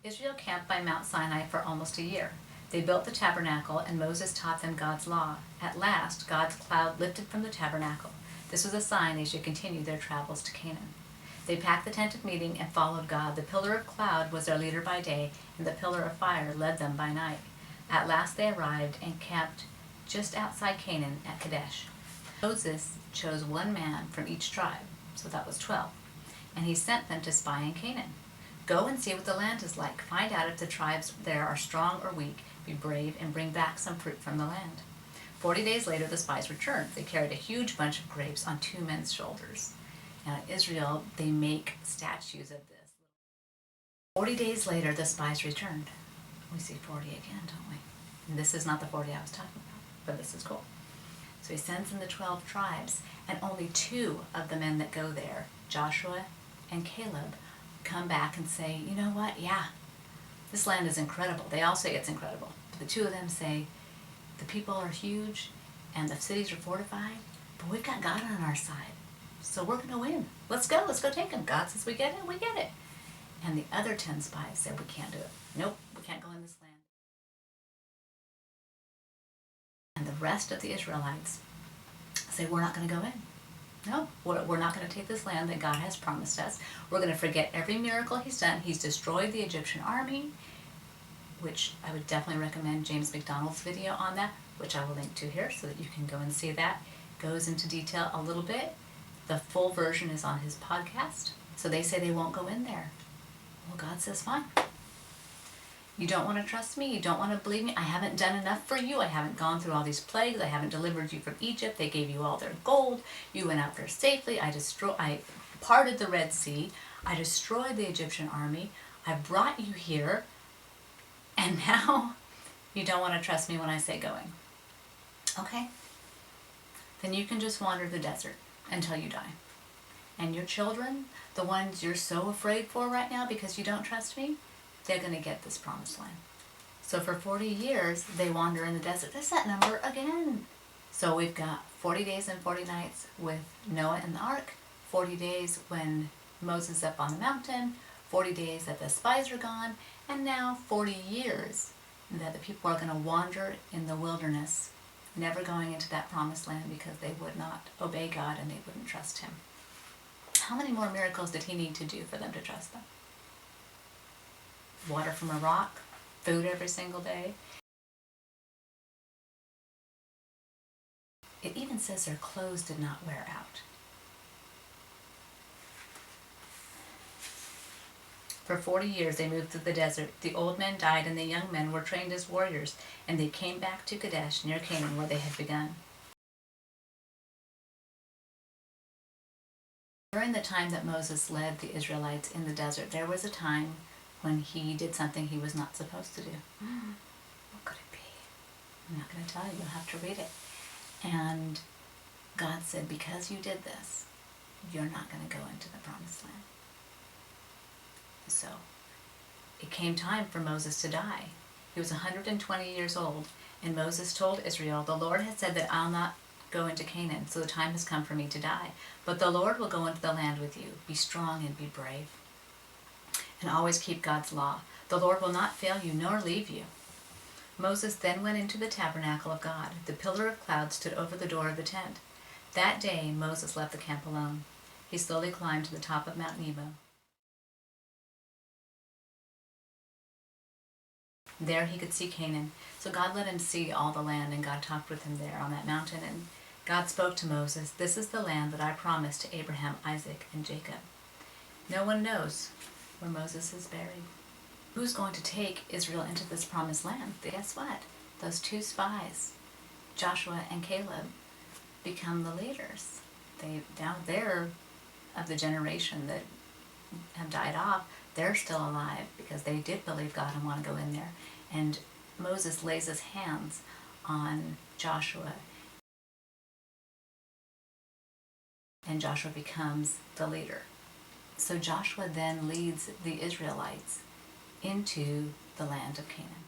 Israel camped by Mount Sinai for almost a year. They built the tabernacle, and Moses taught them God's law. At last, God's cloud lifted from the tabernacle. This was a sign they should continue their travels to Canaan. They packed the tent of meeting and followed God. The pillar of cloud was their leader by day, and the pillar of fire led them by night. At last they arrived and camped just outside Canaan at Kadesh. Moses chose one man from each tribe, so that was 12, and he sent them to spy in Canaan. Go and see what the land is like. Find out if the tribes there are strong or weak. Be brave and bring back some fruit from the land. 40 days later, the spies returned. They carried a huge bunch of grapes on 2 men's shoulders. Now in Israel, they make statues of this. 40 days later, the spies returned. We see 40 again, don't we? And this is not the 40 I was talking about, but this is cool. So he sends in the 12 tribes, and only 2 of the men that go there, Joshua and Caleb, come back and say, you know what, yeah, this land is incredible. They all say it's incredible. But the 2 of them say, the people are huge and the cities are fortified, but we've got God on our side. So we're going to win. Let's go take them. God says we get it, we get it. And the other 10 spies said, we can't do it. Nope, we can't go in this land. And the rest of the Israelites say, we're not going to go in. No, we're not going to take this land that God has promised us. We're going to forget every miracle he's done. He's destroyed the Egyptian army, which I would definitely recommend James McDonald's video on that, which I will link to here so that you can go and see that. Goes into detail a little bit. The full version is on his podcast. So they say they won't go in there. Well, God says, fine. You don't want to trust me? You don't want to believe me? I haven't done enough for you. I haven't gone through all these plagues. I haven't delivered you from Egypt. They gave you all their gold. You went out there safely. I parted the Red Sea. I destroyed the Egyptian army. I brought you here. And now you don't want to trust me when I say going. Okay. Then you can just wander the desert until you die. And your children, the ones you're so afraid for right now because you don't trust me, they're going to get this promised land. So for 40 years, they wander in the desert. That's that number again. So we've got 40 days and 40 nights with Noah in the ark, 40 days when Moses is up on the mountain, 40 days that the spies are gone, and now 40 years that the people are going to wander in the wilderness, never going into that promised land because they would not obey God and they wouldn't trust him. How many more miracles did he need to do for them to trust them? Water from a rock, food every single day. It even says their clothes did not wear out. For 40 years they moved through the desert. The old men died and the young men were trained as warriors, and they came back to Kadesh near Canaan where they had begun. During the time that Moses led the Israelites in the desert, there was a time when he did something he was not supposed to do. What could it be? I'm not going to tell you. You'll have to read it. And God said, because you did this, you're not going to go into the promised land. So it came time for Moses to die. He was 120 years old, and Moses told Israel, the Lord has said that I'll not go into Canaan, so the time has come for me to die. But the Lord will go into the land with you. Be strong and be brave. And always keep God's law. The Lord will not fail you nor leave you. Moses then went into the tabernacle of God. The pillar of cloud stood over the door of the tent. That day Moses left the camp alone. He slowly climbed to the top of Mount Nebo. There he could see Canaan. So God let him see all the land, and God talked with him there on that mountain. And God spoke to Moses, this is the land that I promised to Abraham, Isaac, and Jacob. No one knows where Moses is buried. Who's going to take Israel into this promised land? Guess what? Those 2 spies, Joshua and Caleb, become the leaders. They're of the generation that have died off. They're still alive because they did believe God and want to go in there. And Moses lays his hands on Joshua, and Joshua becomes the leader. So Joshua then leads the Israelites into the land of Canaan.